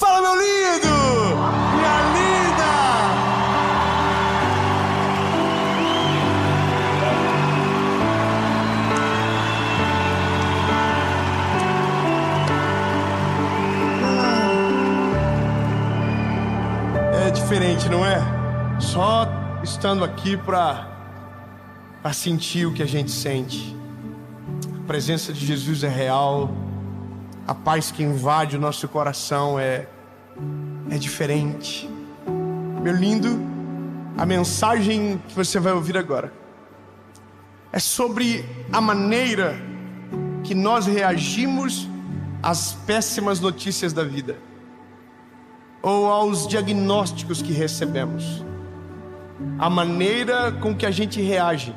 Fala, meu lindo! Minha linda! É diferente, não é? Só estando aqui para sentir o que a gente sente. A presença de Jesus é real. A paz que invade o nosso coração é diferente. Meu lindo, a mensagem que você vai ouvir agora é sobre a maneira que nós reagimos às péssimas notícias da vida, ou aos diagnósticos que recebemos. A maneira com que a gente reage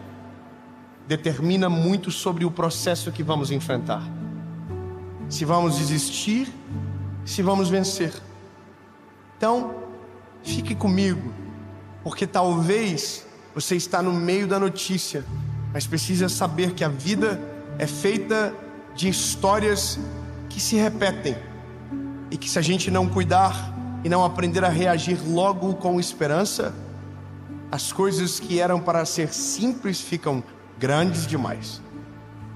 determina muito sobre o processo que vamos enfrentar. Se vamos desistir, se vamos vencer. Então, fique comigo, porque talvez você está no meio da notícia, mas precisa saber que a vida é feita de histórias que se repetem, e que se a gente não cuidar e não aprender a reagir logo com esperança, as coisas que eram para ser simples ficam grandes demais.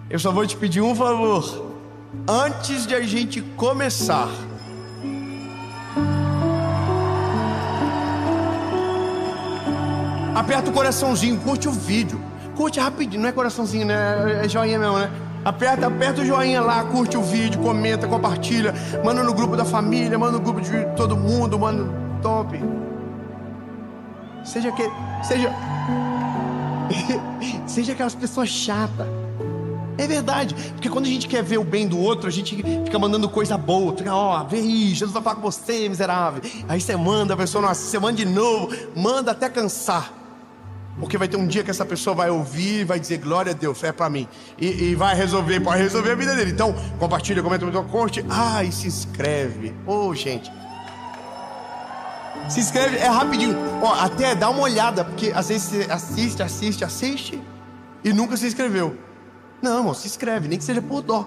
Eu só vou te pedir um favor. Antes de a gente começar, aperta o coraçãozinho, curte o vídeo. Curte rapidinho, não é coraçãozinho, né? É joinha mesmo, né? Aperta o joinha lá, curte o vídeo, comenta, compartilha. Manda no grupo da família, manda no grupo de todo mundo, manda top. Seja aquelas pessoas chatas. É verdade, porque quando a gente quer ver o bem do outro, a gente fica mandando coisa boa. Fica, vê aí, Jesus vai falar com você, miserável. Aí você manda, a pessoa não assiste, você manda de novo, manda até cansar. Porque vai ter um dia que essa pessoa vai ouvir e vai dizer, glória a Deus, é pra mim. E vai pode resolver a vida dele. Então, compartilha, comenta, curte. E se inscreve. Gente. Se inscreve, é rapidinho. Até dá uma olhada, porque às vezes você assiste e nunca se inscreveu. Não, irmão, se inscreve, nem que seja por dó.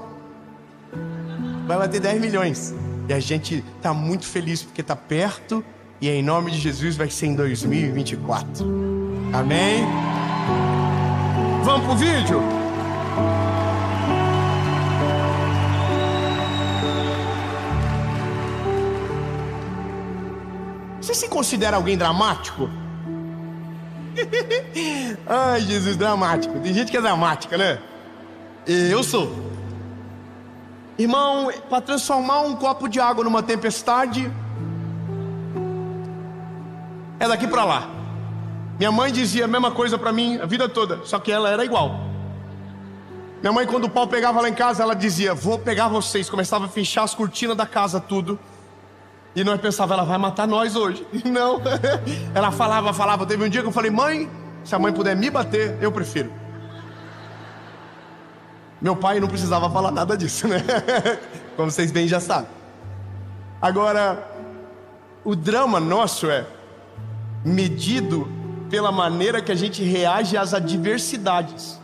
Vai bater 10 milhões. E a gente tá muito feliz porque tá perto. E em nome de Jesus vai ser em 2024. Amém? Vamos pro vídeo? Você se considera alguém dramático? Ai, Jesus, dramático. Tem gente que é dramática, né? Eu sou. Irmão, para transformar um copo de água numa tempestade, é daqui para lá. Minha mãe dizia a mesma coisa para mim a vida toda, só que ela era igual. Minha mãe, quando o pau pegava lá em casa, ela dizia, vou pegar vocês. Começava a fechar as cortinas da casa, tudo. E nós pensávamos, ela vai matar nós hoje. Não. Ela falava. Teve um dia que eu falei, mãe, se a mãe puder me bater, eu prefiro. Meu pai não precisava falar nada disso, né? Como vocês bem já sabem. Agora, o drama nosso é medido pela maneira que a gente reage às adversidades.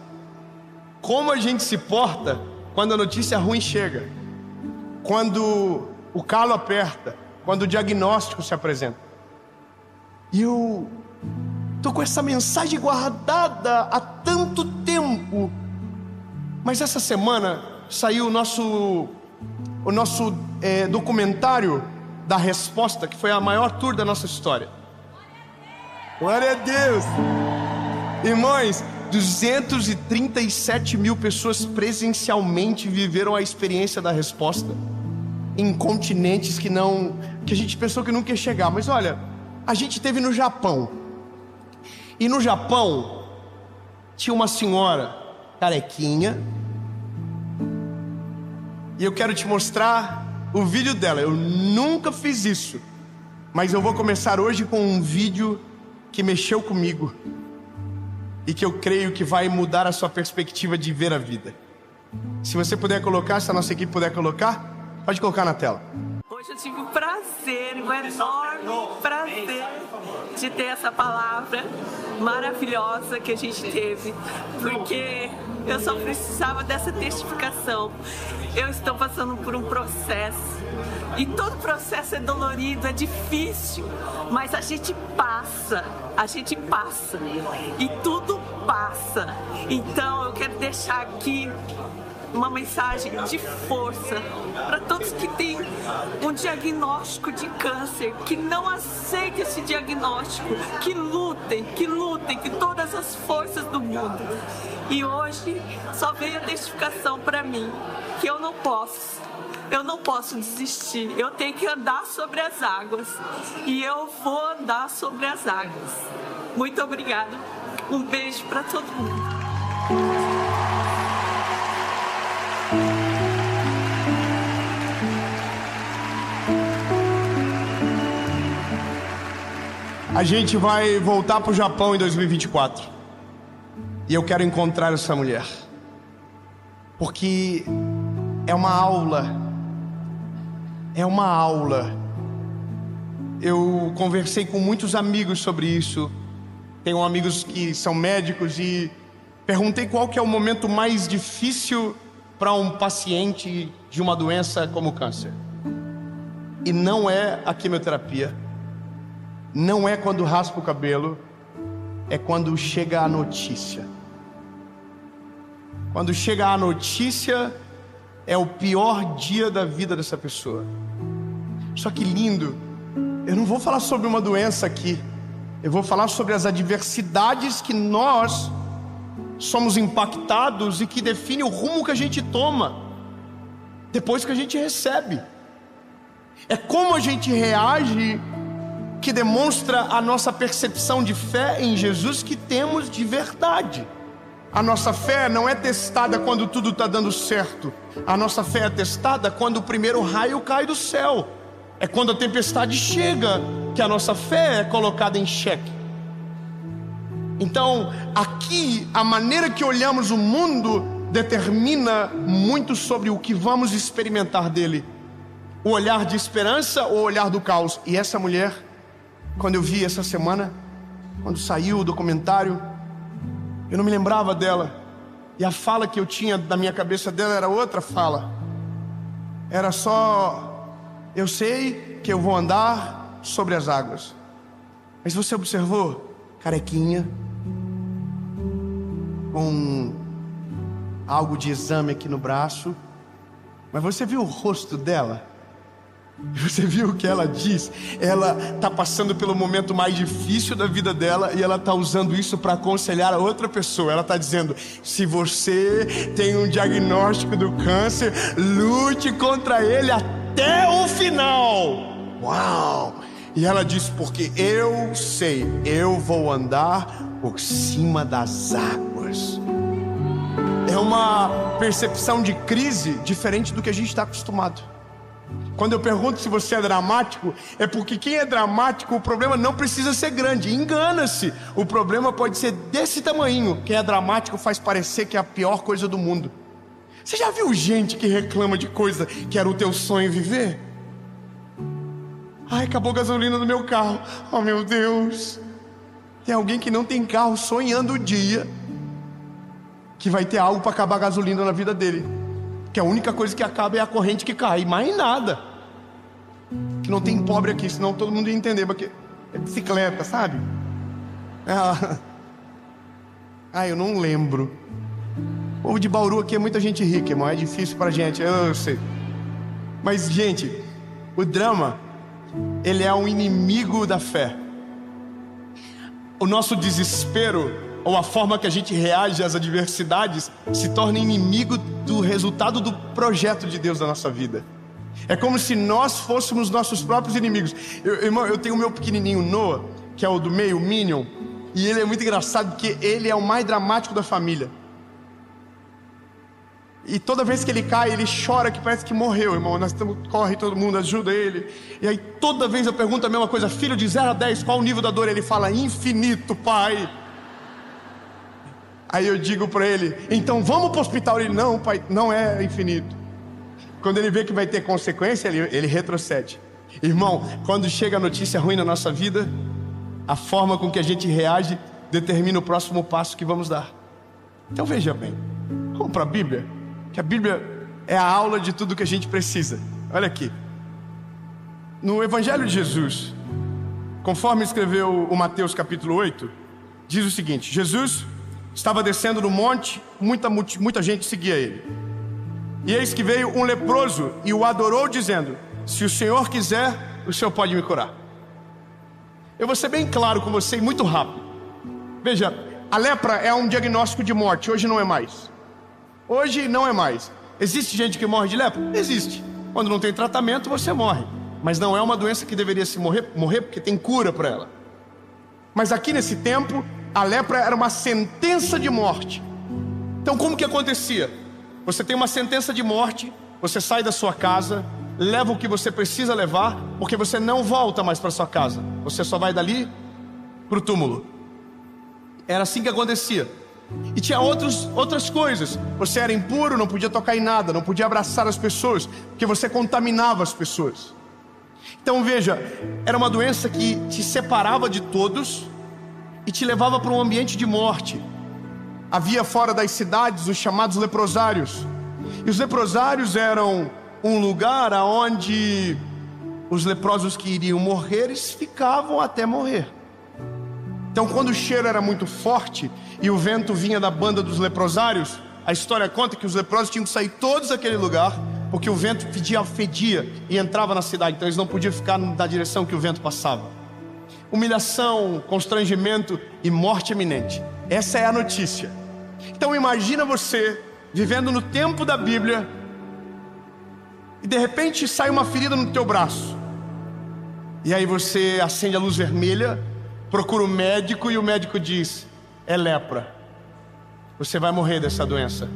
Como a gente se porta quando a notícia ruim chega, quando o calo aperta, quando o diagnóstico se apresenta. E eu tô com essa mensagem guardada há tanto tempo. Mas essa semana saiu o nosso documentário da Resposta, que foi a maior tour da nossa história. Glória a Deus! Irmãos, 237 mil pessoas presencialmente viveram a experiência da Resposta em continentes que a gente pensou que nunca ia chegar. Mas olha, a gente esteve no Japão. E no Japão tinha uma senhora carequinha. E eu quero te mostrar o vídeo dela. Eu nunca fiz isso, mas eu vou começar hoje com um vídeo que mexeu comigo e que eu creio que vai mudar a sua perspectiva de ver a vida. Se você puder colocar, se a nossa equipe puder colocar, pode colocar na tela. Hoje eu tive o prazer, um enorme prazer de ter essa palavra maravilhosa que a gente teve, porque eu só precisava dessa testificação. Eu estou passando por um processo E todo processo é dolorido, é difícil, mas a gente passa, e tudo passa. Então eu quero deixar aqui uma mensagem de força para todos que têm um diagnóstico de câncer, que não aceitem esse diagnóstico, que lutem com todas as forças do mundo. E hoje só veio a testificação para mim que eu não posso desistir, eu tenho que andar sobre as águas, e eu vou andar sobre as águas. Muito obrigada, um beijo para todo mundo. A gente vai voltar para o Japão em 2024. E eu quero encontrar essa mulher. Porque é uma aula. Eu conversei com muitos amigos sobre isso. Tenho amigos que são médicos e perguntei qual que é o momento mais difícil para um paciente de uma doença como o câncer. E não é a quimioterapia. Não é quando raspa o cabelo, é quando chega a notícia. Quando chega a notícia, é o pior dia da vida dessa pessoa. Só que lindo, eu não vou falar sobre uma doença aqui. Eu vou falar sobre as adversidades que nós somos impactados e que define o rumo que a gente toma depois que a gente recebe. É como a gente reage que demonstra a nossa percepção de fé em Jesus que temos de verdade. A nossa fé não é testada quando tudo está dando certo. A nossa fé é testada quando o primeiro raio cai do céu. É quando a tempestade chega que a nossa fé é colocada em xeque. Então, aqui, a maneira que olhamos o mundo determina muito sobre o que vamos experimentar dele. O olhar de esperança ou o olhar do caos. E essa mulher, quando eu vi essa semana, quando saiu o documentário, eu não me lembrava dela. E a fala que eu tinha na minha cabeça dela era outra fala. Era só: eu sei que eu vou andar sobre as águas. Mas você observou? Carequinha, com algo de exame aqui no braço. Mas você viu o rosto dela? Você viu o que ela diz? Ela está passando pelo momento mais difícil da vida dela e ela está usando isso para aconselhar a outra pessoa. Ela está dizendo: se você tem um diagnóstico do câncer, lute contra ele até o final. Uau! E ela diz: porque eu sei, eu vou andar por cima das águas. É uma percepção de crise diferente do que a gente está acostumado. Quando eu pergunto se você é dramático, é porque quem é dramático, o problema não precisa ser grande. Engana-se, o problema pode ser desse tamanho. Quem é dramático faz parecer que é a pior coisa do mundo. Você já viu gente que reclama de coisa que era o teu sonho viver? Ai, acabou a gasolina no meu carro. Oh meu Deus. Tem alguém que não tem carro sonhando o dia que vai ter algo para acabar a gasolina na vida dele. Que a única coisa que acaba é a corrente que cai, mais nada. Que não tem pobre aqui, senão todo mundo ia entender, porque é bicicleta, sabe? Eu não lembro. O povo de Bauru aqui é muita gente rica, irmão. É difícil pra gente, eu sei. Mas, gente, o drama, ele é um inimigo da fé. O nosso desespero, ou a forma que a gente reage às adversidades, se torna inimigo do resultado do projeto de Deus na nossa vida. É como se nós fôssemos nossos próprios inimigos. Irmão, eu tenho o meu pequenininho Noah, que é o do meio, o Minion, e ele é muito engraçado porque ele é o mais dramático da família. E toda vez que ele cai, ele chora que parece que morreu, irmão. Corre todo mundo, ajuda ele. E aí toda vez eu pergunto a mesma coisa: filho, de 0 a 10, qual o nível da dor? Ele fala: infinito, pai. Aí eu digo para ele: então vamos para o hospital. Ele: não, pai, não é infinito. Quando ele vê que vai ter consequência, ele retrocede. Irmão, quando chega a notícia ruim na nossa vida, a forma com que a gente reage determina o próximo passo que vamos dar. Então veja bem, vamos para a Bíblia, que a Bíblia é a aula de tudo que a gente precisa. Olha aqui, No Evangelho de Jesus, conforme escreveu o Mateus capítulo 8, diz o seguinte: Jesus estava descendo no monte, muita gente seguia ele. E eis que veio um leproso e o adorou, dizendo: se o Senhor quiser, o Senhor pode me curar. Eu vou ser bem claro com você e muito rápido. Veja, a lepra é um diagnóstico de morte, hoje não é mais. Hoje não é mais. Existe gente que morre de lepra? Existe. Quando não tem tratamento, você morre. Mas não é uma doença que deveria se morrer porque tem cura para ela. Mas aqui nesse tempo, a lepra era uma sentença de morte. Então como que acontecia? Você tem uma sentença de morte, você sai da sua casa, leva o que você precisa levar, porque você não volta mais para sua casa. Você só vai dali para o túmulo. Era assim que acontecia. E tinha outras coisas. Você era impuro, não podia tocar em nada, não podia abraçar as pessoas, porque você contaminava as pessoas. Então veja, era uma doença que te separava de todos e te levava para um ambiente de morte. Havia fora das cidades os chamados leprosários. E os leprosários eram um lugar onde os leprosos que iriam morrer, eles ficavam até morrer. Então quando o cheiro era muito forte e o vento vinha da banda dos leprosários, a história conta que os leprosos tinham que sair todos daquele lugar, porque o vento fedia e entrava na cidade. Então eles não podiam ficar na direção que o vento passava. Humilhação, constrangimento e morte iminente. Essa é a notícia. Então imagina você vivendo no tempo da Bíblia e de repente sai uma ferida no teu braço. E aí você acende a luz vermelha, procura o médico e o médico diz: é lepra. Você vai morrer dessa doença.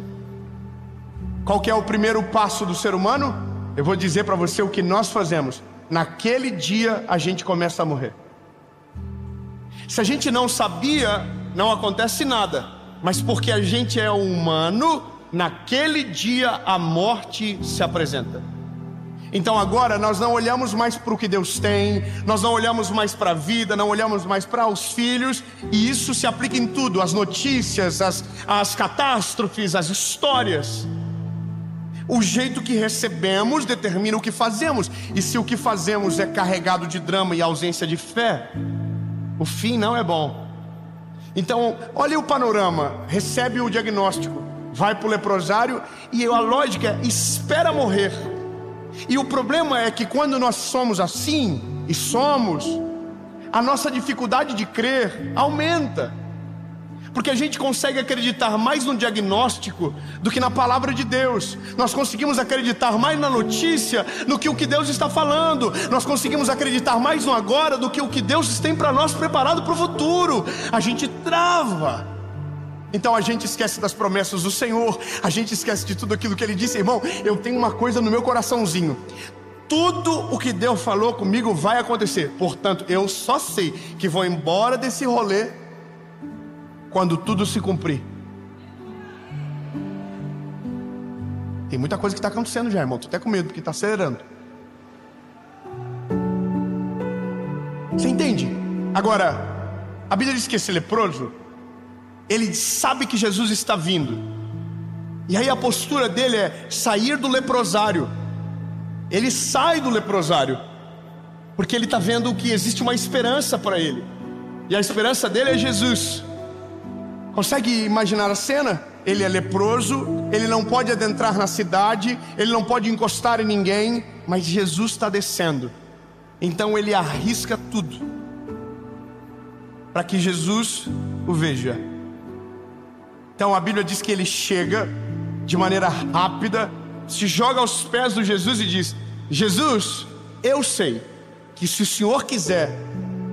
Qual que é o primeiro passo do ser humano? Eu vou dizer para você o que nós fazemos. Naquele dia a gente começa a morrer. Se a gente não sabia, não acontece nada. Mas porque a gente é humano, naquele dia a morte se apresenta. Então agora nós não olhamos mais para o que Deus tem, nós não olhamos mais para a vida, não olhamos mais para os filhos. E isso se aplica em tudo, as notícias, as catástrofes, as histórias. O jeito que recebemos determina o que fazemos. E se o que fazemos é carregado de drama e ausência de fé, o fim não é bom. Então, olha o panorama. Recebe o diagnóstico, vai para o leprosário e a lógica é: espera morrer. E o problema é que quando nós somos assim, e somos, a nossa dificuldade de crer aumenta. Porque a gente consegue acreditar mais no diagnóstico do que na palavra de Deus. Nós conseguimos acreditar mais na notícia do que o que Deus está falando. Nós conseguimos acreditar mais no agora do que o que Deus tem para nós preparado para o futuro. A gente trava. Então a gente esquece das promessas do Senhor. A gente esquece de tudo aquilo que Ele disse. Irmão, eu tenho uma coisa no meu coraçãozinho: tudo o que Deus falou comigo vai acontecer. Portanto, eu só sei que vou embora desse rolê quando tudo se cumprir. Tem muita coisa que está acontecendo já, irmão. Estou até com medo porque está acelerando. Você entende? Agora, a Bíblia diz que esse leproso, ele sabe que Jesus está vindo. E aí a postura dele é sair do leprosário. Ele sai do leprosário porque ele está vendo que existe uma esperança para ele. E a esperança dele é Jesus. Consegue imaginar a cena? Ele é leproso, ele não pode adentrar na cidade, ele não pode encostar em ninguém, mas Jesus está descendo. Então ele arrisca tudo para que Jesus o veja. Então a Bíblia diz que ele chega de maneira rápida, se joga aos pés de Jesus e diz: Jesus, eu sei que se o Senhor quiser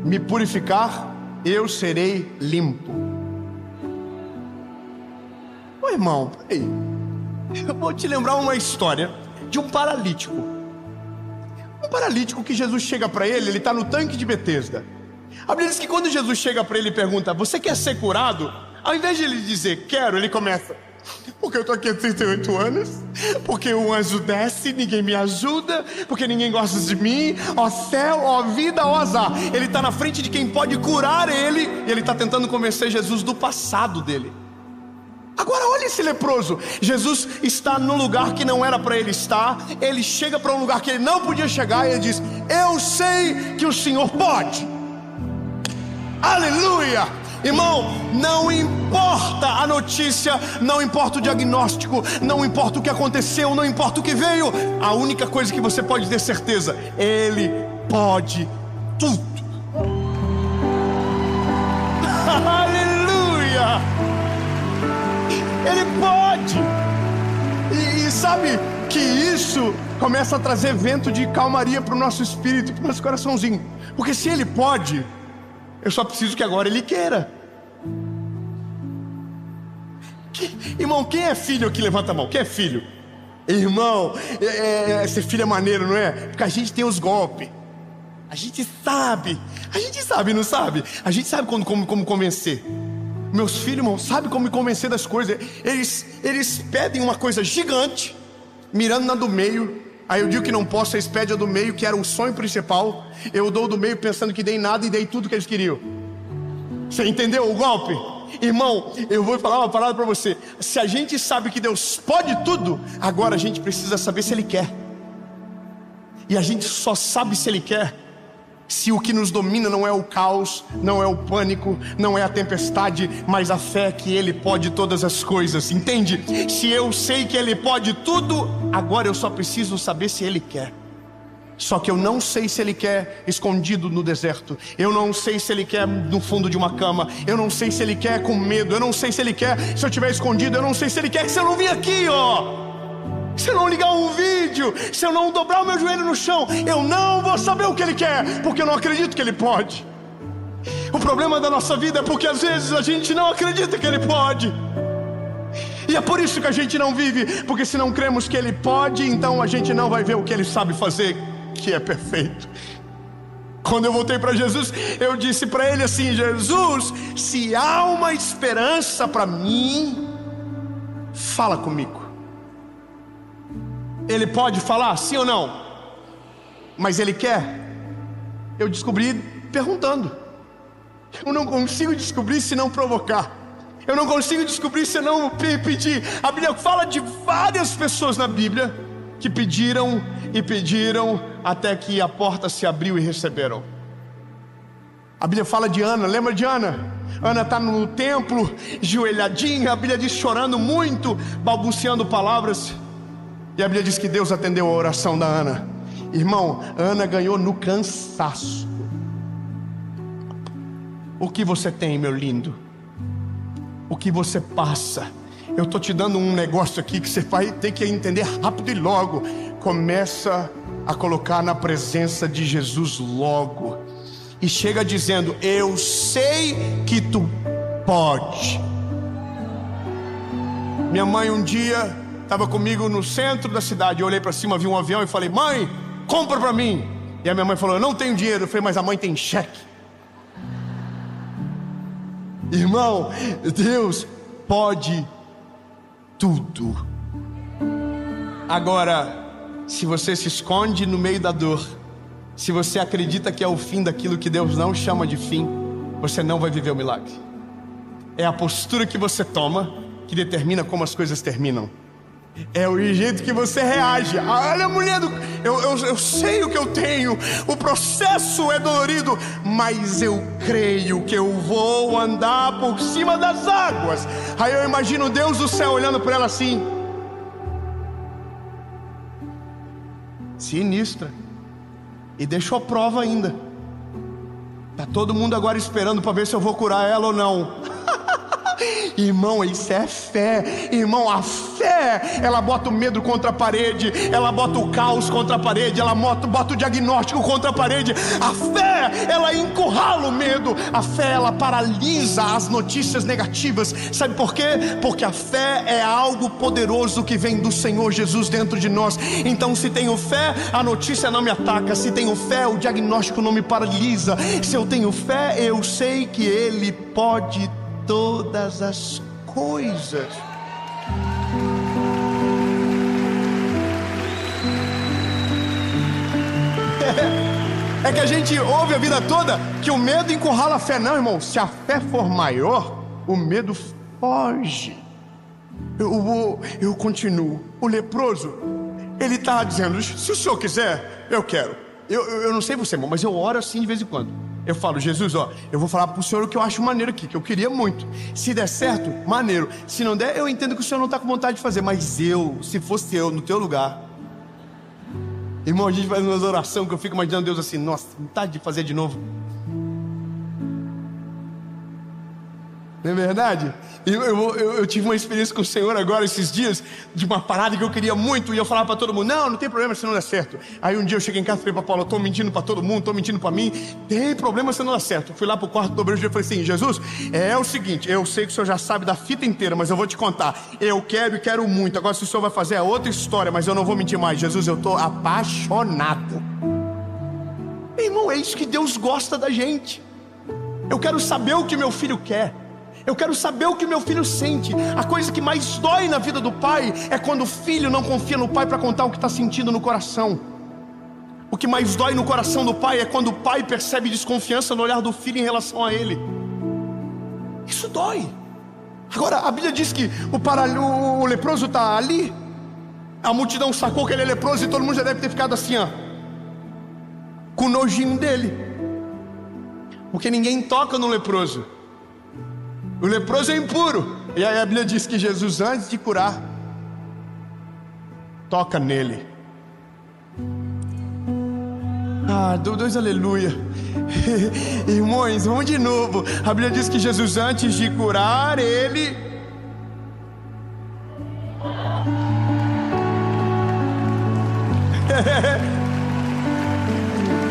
me purificar, eu serei limpo. Ô irmão, peraí, eu vou te lembrar uma história de um paralítico. Um paralítico que Jesus chega para ele está no tanque de Betesda. A Bíblia diz que quando Jesus chega para ele e pergunta: você quer ser curado? Ao invés de ele dizer quero, ele começa: porque eu estou aqui há 38 anos, porque o anjo desce, ninguém me ajuda, porque ninguém gosta de mim, ó céu, ó vida, ó azar. Ele está na frente de quem pode curar ele, e ele está tentando convencer Jesus do passado dele. Agora olha esse leproso. Jesus está no lugar que não era para ele estar. Ele chega para um lugar que ele não podia chegar e ele diz: eu sei que o Senhor pode. Aleluia! Irmão, não importa a notícia, não importa o diagnóstico, não importa o que aconteceu, não importa o que veio, a única coisa que você pode ter certeza: Ele pode tudo. Aleluia! Ele pode. E sabe que isso começa a trazer vento de calmaria para o nosso espírito, para o nosso coraçãozinho. Porque se Ele pode, eu só preciso que agora Ele queira. Irmão, quem é filho aqui? Levanta a mão. Quem é filho? Irmão, ser filho é maneiro, não é? Porque a gente tem os golpes. A gente sabe, não sabe? A gente sabe como convencer. Meus filhos, irmão, sabem como me convencer das coisas. Eles pedem uma coisa gigante, mirando na do meio. Aí eu digo que não posso, eles pedem a do meio, que era o sonho principal. Eu dou do meio pensando que dei nada e dei tudo que eles queriam. Você entendeu o golpe? Irmão, eu vou falar uma parada para você. Se a gente sabe que Deus pode tudo, agora a gente precisa saber se Ele quer. E a gente só sabe se Ele quer se o que nos domina não é o caos, não é o pânico, não é a tempestade, mas a fé que Ele pode todas as coisas, entende? Se eu sei que Ele pode tudo, agora eu só preciso saber se Ele quer. Só que eu não sei se Ele quer escondido no deserto. Eu não sei se Ele quer no fundo de uma cama. Eu não sei se Ele quer com medo. Eu não sei se Ele quer se eu estiver escondido. Eu não sei se Ele quer se eu não vir aqui, se eu não ligar um vídeo, se eu não dobrar o meu joelho no chão, eu não vou saber o que Ele quer, porque eu não acredito que Ele pode. O problema da nossa vida é porque às vezes a gente não acredita que Ele pode. E é por isso que a gente não vive, porque se não cremos que Ele pode, então a gente não vai ver o que Ele sabe fazer, que é perfeito. Quando eu voltei para Jesus, eu disse para Ele assim: Jesus, se há uma esperança para mim, fala comigo. Ele pode falar, sim ou não? Mas Ele quer? Eu descobri perguntando. Eu não consigo descobrir se não provocar. Eu não consigo descobrir se não pedir. A Bíblia fala de várias pessoas na Bíblia que pediram e pediram até que a porta se abriu e receberam. A Bíblia fala de Ana, lembra de Ana? Ana está no templo, joelhadinha, a Bíblia diz chorando muito, balbuciando palavras. E a Bíblia diz que Deus atendeu a oração da Ana. Irmão, Ana ganhou no cansaço. O que você tem, meu lindo? O que você passa? Eu estou te dando um negócio aqui que você vai ter que entender rápido e logo. Começa a colocar na presença de Jesus logo. E chega dizendo: eu sei que tu pode. Minha mãe um dia estava comigo no centro da cidade. Eu olhei para cima, vi um avião e falei: mãe, compra para mim. E a minha mãe falou: eu não tenho dinheiro. Eu falei: mas a mãe tem cheque. Irmão, Deus pode tudo. Agora, se você se esconde no meio da dor, se você acredita que é o fim daquilo que Deus não chama de fim, você não vai viver o milagre. É a postura que você toma que determina como as coisas terminam. É o jeito que você reage. Olha, mulher, eu sei o que eu tenho. O processo é dolorido, mas eu creio que eu vou andar por cima das águas. Aí eu imagino Deus do céu olhando para ela assim: sinistra. E deixou a prova ainda. Tá todo mundo agora esperando para ver se eu vou curar ela ou não. Irmão, isso é fé. Irmão, a fé, ela bota o medo contra a parede, ela bota o caos contra a parede, ela bota o diagnóstico contra a parede. A fé, ela encurrala o medo. A fé, ela paralisa as notícias negativas. Sabe por quê? Porque a fé é algo poderoso que vem do Senhor Jesus dentro de nós. Então, se tenho fé, a notícia não me ataca. Se tenho fé, o diagnóstico não me paralisa. Se eu tenho fé, eu sei que Ele pode todas as coisas. É que a gente ouve a vida toda que o medo encurrala a fé. Não, irmão, se a fé for maior, o medo foge. Eu continuo. O leproso, ele está dizendo: se o senhor quiser, eu quero. Eu não sei você, irmão, mas eu oro assim de vez em quando. Eu falo: Jesus, ó, eu vou falar para o senhor o que eu acho maneiro aqui, que eu queria muito. Se der certo, maneiro. Se não der, eu entendo que o senhor não está com vontade de fazer. Mas se fosse eu no teu lugar, irmão, a gente faz umas orações que eu fico imaginando Deus assim: nossa, vontade de fazer de novo. Não é verdade? Eu tive uma experiência com o Senhor agora esses dias, de uma parada que eu queria muito, e eu falava para todo mundo: não tem problema se não der certo. Aí um dia eu cheguei em casa e falei para Paulo: eu estou mentindo para todo mundo, estou mentindo para mim, tem problema se não der certo. Eu fui lá para o quarto do obreiro e falei assim: Jesus, é o seguinte, eu sei que o senhor já sabe da fita inteira, mas eu vou te contar, eu quero e quero muito. Agora se o senhor vai fazer é outra história, mas eu não vou mentir mais. Jesus, eu estou apaixonado. Irmão, é isso que Deus gosta da gente. Eu quero saber o que meu filho quer. Eu quero saber o que meu filho sente. A coisa que mais dói na vida do pai é quando o filho não confia no pai para contar o que está sentindo no coração. O que mais dói no coração do pai é quando o pai percebe desconfiança no olhar do filho em relação a ele. Isso dói. Agora, a Bíblia diz que o leproso está ali. A multidão sacou que ele é leproso e todo mundo já deve ter ficado assim, ó, com nojinho dele, porque ninguém toca no leproso. O leproso é impuro. E aí a Bíblia diz que Jesus, antes de curar, toca nele. Dois aleluia. Irmãos, vamos de novo. A Bíblia diz que Jesus, antes de curar, ele...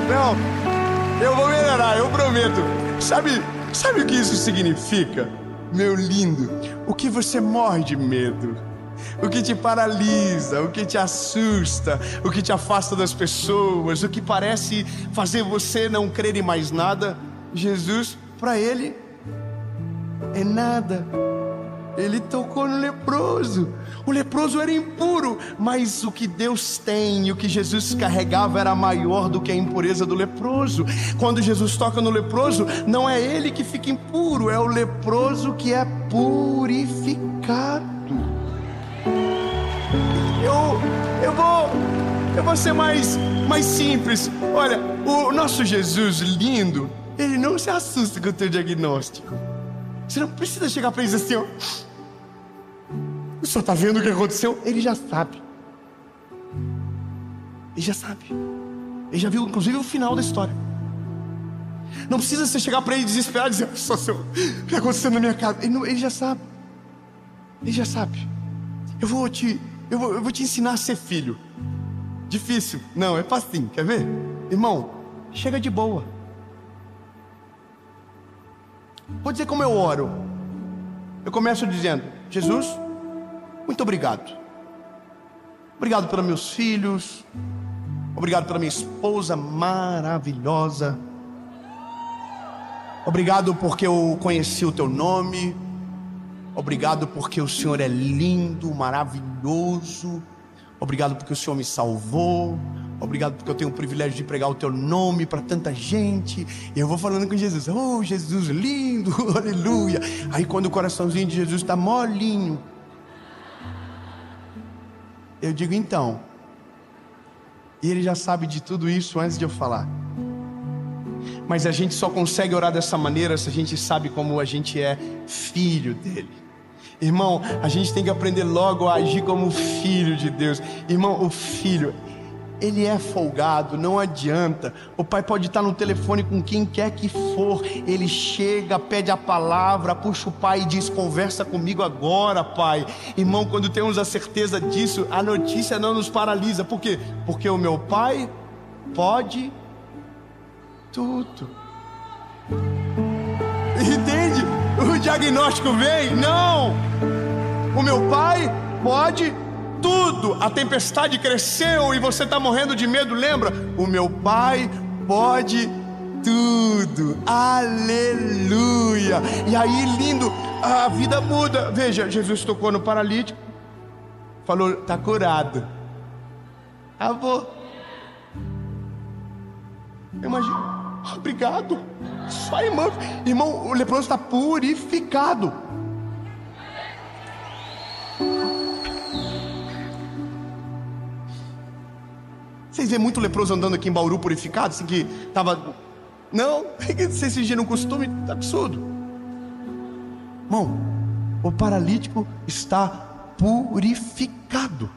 Não, eu vou melhorar, eu prometo. Sabe o que isso significa? Meu lindo, o que você morre de medo, o que te paralisa, o que te assusta, o que te afasta das pessoas, o que parece fazer você não crer em mais nada, Jesus, para ele, é nada. Ele tocou no leproso. O leproso era impuro, mas o que Deus tem e o que Jesus carregava era maior do que a impureza do leproso. Quando Jesus toca no leproso, não é ele que fica impuro, é o leproso que é purificado. Eu vou ser mais simples. Olha, o nosso Jesus lindo, ele não se assusta com o teu diagnóstico. Você não precisa chegar para ele e dizer assim, ó, o senhor está vendo o que aconteceu? Ele já sabe. Ele já sabe. Ele já viu, inclusive, o final da história. Não precisa você chegar para ele desesperado e dizer: só senhor, o que está acontecendo na minha casa? Ele já sabe. Ele já sabe. Eu vou te ensinar a ser filho. Difícil? Não, é facinho. Quer ver? Irmão, chega de boa. Vou dizer como eu oro. Eu começo dizendo: Jesus, muito obrigado. Obrigado pelos meus filhos. Obrigado pela minha esposa maravilhosa. Obrigado porque eu conheci o teu nome. Obrigado porque o Senhor é lindo, maravilhoso. Obrigado porque o Senhor me salvou. Obrigado porque eu tenho o privilégio de pregar o teu nome para tanta gente. E eu vou falando com Jesus: oh, Jesus lindo, aleluia. Aí quando o coraçãozinho de Jesus está molinho, eu digo: então. E ele já sabe de tudo isso antes de eu falar. Mas a gente só consegue orar dessa maneira se a gente sabe como a gente é filho dele. Irmão, a gente tem que aprender logo a agir como filho de Deus. Irmão, o filho, ele é folgado, não adianta. O pai pode estar no telefone com quem quer que for. Ele chega, pede a palavra, puxa o pai e diz: conversa comigo agora, pai. Irmão, quando temos a certeza disso, a notícia não nos paralisa. Por quê? Porque o meu pai pode tudo. Entende? O diagnóstico vem? Não! O meu pai pode tudo. A tempestade cresceu e você está morrendo de medo, lembra? O meu pai pode tudo. Aleluia! E aí, lindo, a vida muda. Veja, Jesus tocou no paralítico, falou: está curado. Acabou. Imagina. Obrigado. Só irmão, o leproso está purificado. Vocês vêem muito leproso andando aqui em Bauru purificado, assim que tava... Não, vocês fingiram um costume absurdo. Irmão, o paralítico está purificado.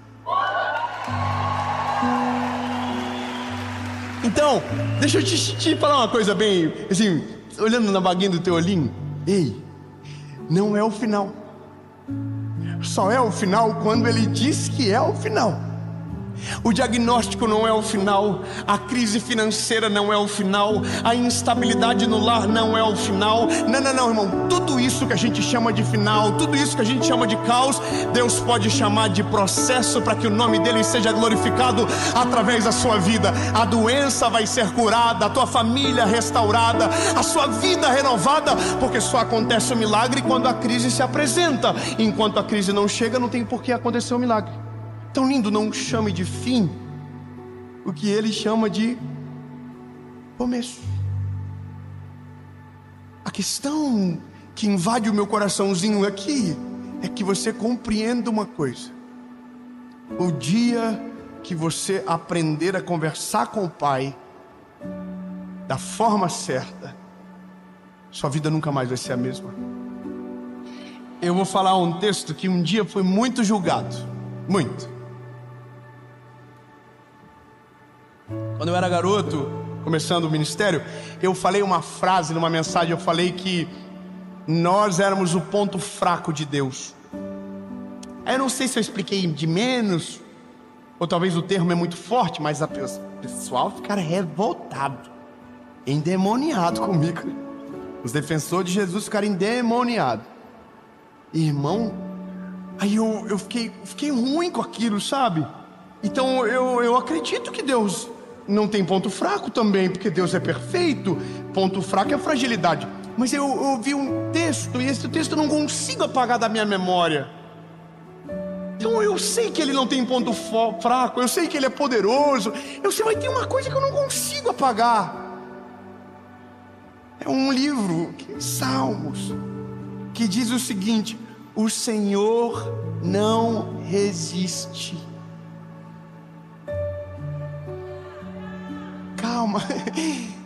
Então, deixa eu te falar uma coisa bem, assim, olhando na baguinha do teu olhinho. Ei, não é o final. Só é o final quando ele diz que é o final. O diagnóstico não é o final, a crise financeira não é o final, a instabilidade no lar não é o final. Não, irmão, tudo isso que a gente chama de final, tudo isso que a gente chama de caos, Deus pode chamar de processo para que o nome dele seja glorificado através da sua vida. A doença vai ser curada, a tua família restaurada, a sua vida renovada, porque só acontece o milagre quando a crise se apresenta. Enquanto a crise não chega, não tem por que acontecer o milagre. Tão lindo, não chame de fim o que ele chama de começo. A questão que invade o meu coraçãozinho aqui é que você compreenda uma coisa: o dia que você aprender a conversar com o Pai da forma certa, sua vida nunca mais vai ser a mesma. Eu vou falar um texto que um dia foi muito julgado, muito. Quando eu era garoto, começando o ministério, eu falei uma frase numa mensagem. Eu falei que nós éramos o ponto fraco de Deus. Eu não sei se eu expliquei de menos, ou talvez o termo é muito forte, mas o pessoal ficaram revoltado, endemoniado comigo. Os defensores de Jesus ficaram endemoniados. Irmão, aí eu fiquei ruim com aquilo, sabe? Então eu acredito que Deus não tem ponto fraco também, porque Deus é perfeito. Ponto fraco é a fragilidade. Mas eu ouvi um texto, e esse texto eu não consigo apagar da minha memória. Então eu sei que ele não tem ponto fraco, eu sei que ele é poderoso, eu sei, mas tem uma coisa que eu não consigo apagar. É um livro, Salmos, que diz o seguinte: o Senhor não resiste. Calma,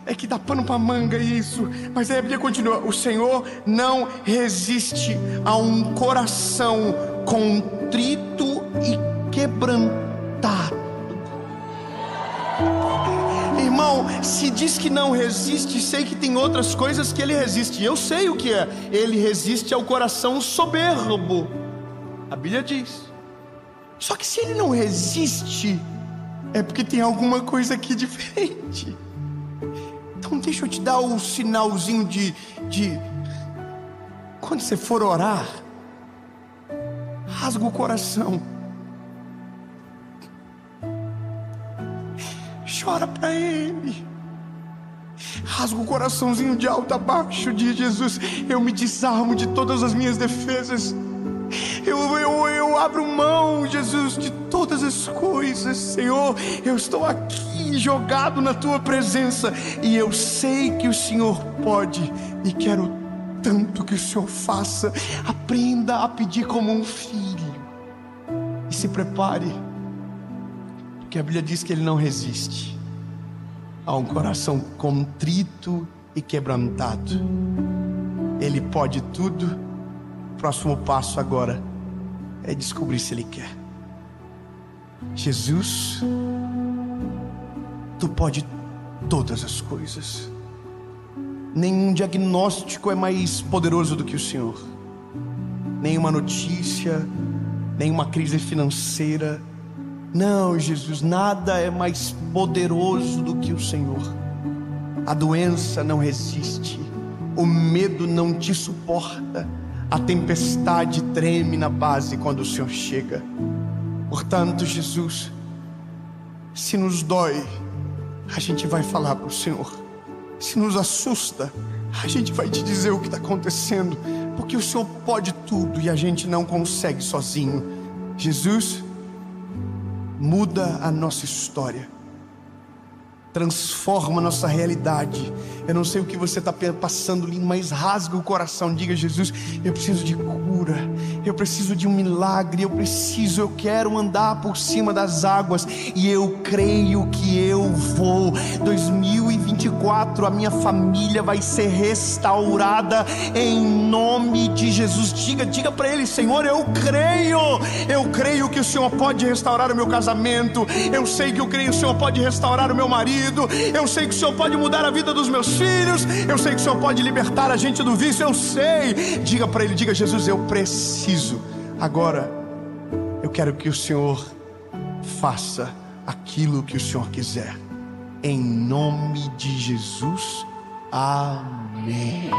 é que dá pano pra manga isso. Mas aí a Bíblia continua: o Senhor não resiste a um coração contrito e quebrantado. Irmão, se diz que não resiste, sei que tem outras coisas que ele resiste. Eu sei o que é. Ele resiste ao coração soberbo, a Bíblia diz. Só que se ele não resiste, é porque tem alguma coisa aqui diferente. Então deixa eu te dar o sinalzinho de quando você for orar, rasga o coração, chora para Ele, rasga o coraçãozinho de alto a baixo. Diz: Jesus, eu me desarmo de todas as minhas defesas, eu abro mão, Jesus, de todas as coisas. Senhor, eu estou aqui jogado na Tua presença, e eu sei que o Senhor pode, e quero tanto que o Senhor faça. Aprenda a pedir como um filho, e se prepare, porque a Bíblia diz que Ele não resiste a um coração contrito e quebrantado. Ele pode tudo. O próximo passo agora é descobrir se Ele quer. Jesus, Tu pode todas as coisas. Nenhum diagnóstico é mais poderoso do que o Senhor. Nenhuma notícia, nenhuma crise financeira. Não, Jesus, nada é mais poderoso do que o Senhor. A doença não resiste, o medo não te suporta, a tempestade treme na base quando o Senhor chega. Portanto, Jesus, se nos dói, a gente vai falar para o Senhor. Se nos assusta, a gente vai te dizer o que está acontecendo, porque o Senhor pode tudo e a gente não consegue sozinho. Jesus, muda a nossa história, transforma a nossa realidade, Eu não sei o que você está passando, lindo, mas rasga o coração. Diga: Jesus, eu preciso de cura, eu preciso de um milagre, eu quero andar por cima das águas, e eu creio que eu vou. 2024, a minha família vai ser restaurada em nome de Jesus. Diga para Ele: Senhor, eu creio que o Senhor pode restaurar o meu casamento, eu sei que o Senhor pode restaurar o meu marido, eu sei que o Senhor pode mudar a vida dos meus filhos, eu sei que o Senhor pode libertar a gente do vício, eu sei. Diga para Ele, diga: Jesus, eu preciso. Agora eu quero que o Senhor faça aquilo que o Senhor quiser, em nome de Jesus, amém.